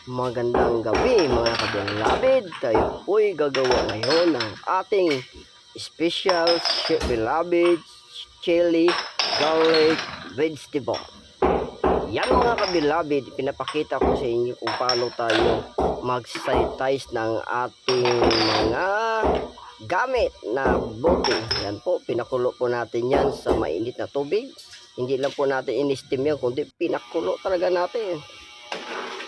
Magandang gabi mga kabilabid. Tayo po'y gagawa ngayon ng ating special beloved chili garlic vegetable. Yan mga kabilabid, pinapakita ko sa inyo kung paano tayo mag-sanitize ng ating mga gamit na bote. Yan po, pinakulo po natin yan sa mainit na tubig. Hindi lang po natin in-steam yan, kundi pinakulo talaga natin.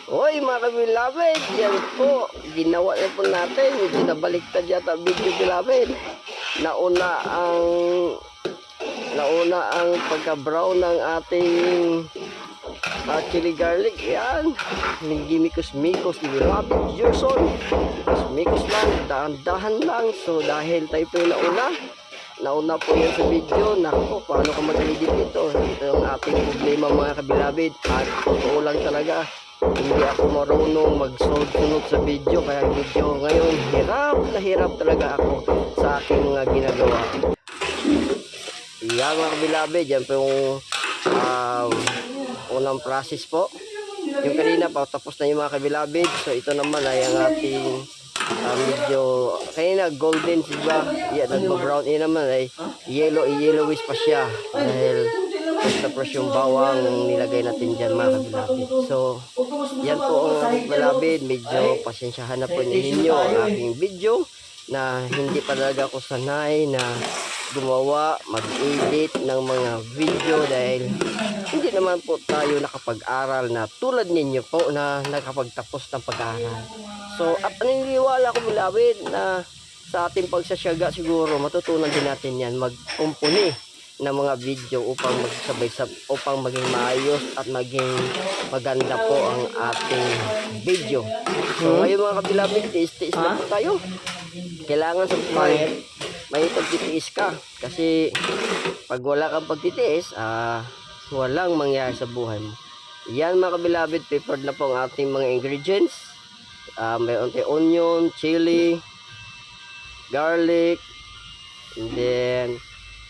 Hoy mga kabilabid, yan po, ginawa na po natin. Medyo nabaliktad yata video bilabid. Nauna ang pagka-brown ng ating chili garlic. Yan, gimikos-mikos ni bilabid Gerson. Mikos lang, dahan-dahan lang. So dahil tayo po yung nauna po yan sa video. Naku, paano ka mag-edit ito? Ito yung ating problema mga kabilabid. At totoo lang talaga, hindi ako marunong magsunod sa video, kaya video ngayon hirap talaga ako sa aking mga ginagawa. Yan mga kabilabid, yan po yung unang process po. Yung kanina pa tapos na yung mga kabilabid. So ito naman ay ang ating medyo kanina golden diba? Yan, nagpa-brown. Yan naman ay yellowish pa siya dahil tapos yung bawang nilagay natin dyan mga kabilabid. So yan po ang kabilabid. Medyo pasensyahan na po ninyo ang aking video na hindi talaga ako sanay na gumawa, mag-edit ng mga video dahil hindi naman po tayo nakapag-aral na tulad ninyo po na nakapagtapos ng pag-aaral. So at naniniwala ko bilabid na sa ating pagsasyaga siguro matutunan din natin yan magkumpuni ng mga video upang upang maging maayos at maging maganda po ang ating video. So ngayon mga kabilabid, tiis-tiis na po tayo. Kailangan sa buhay may pagtitiis ka kasi pag wala kang pagtitiis walang mangyayari sa buhay mo. Yan mga kabilabid, prepared na po ang ating mga ingredients. Mayroon tayong onion, chili, garlic, and then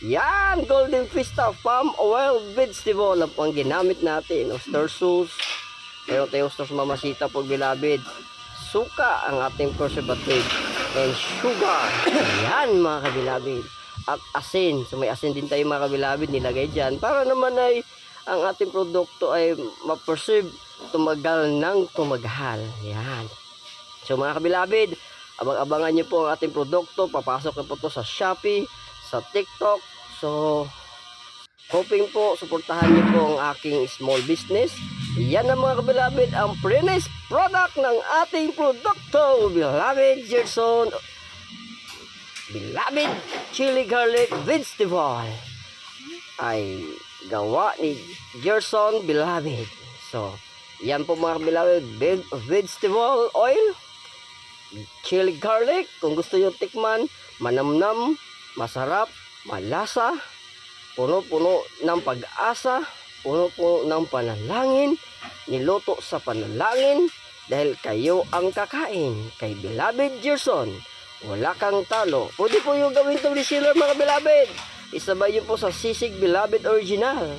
yan, golden vista palm oil vegetable na po ang ginamit natin. Oyster sauce, mayroon tayong sauce mamasita po bilabid, suka ang ating preservative, and sugar. Yan mga kabilabid. At asin. So may asin din tayo mga kabilabid nilagay dyan para naman ay ang ating produkto ay ma-preserve, tumagal ng tumaghal. Yan. So mga kabilabid, abang-abangan nyo po ang ating produkto. Papasok na po to sa Shopee, sa TikTok. So hoping po suportahan nyo po ang aking small business. Yan ang mga kabilabid, ang finished product ng ating produkto. Bilabid Gerson, bilabid chili garlic vegetable ay gawa ni Gerson bilabid. So yan po mga kabilabid, vegetable oil, chili garlic. Kung gusto nyo tikman, manamnam, masarap, malasa, puno-puno ng pag-asa, puno-puno ng panalangin, niluto sa panalangin dahil kayo ang kakain. Kay bilabid Gerson, wala kang talo. Pwede po yung gawin itong reseller mga bilabid. Isabay nyo po sa sisig bilabid original.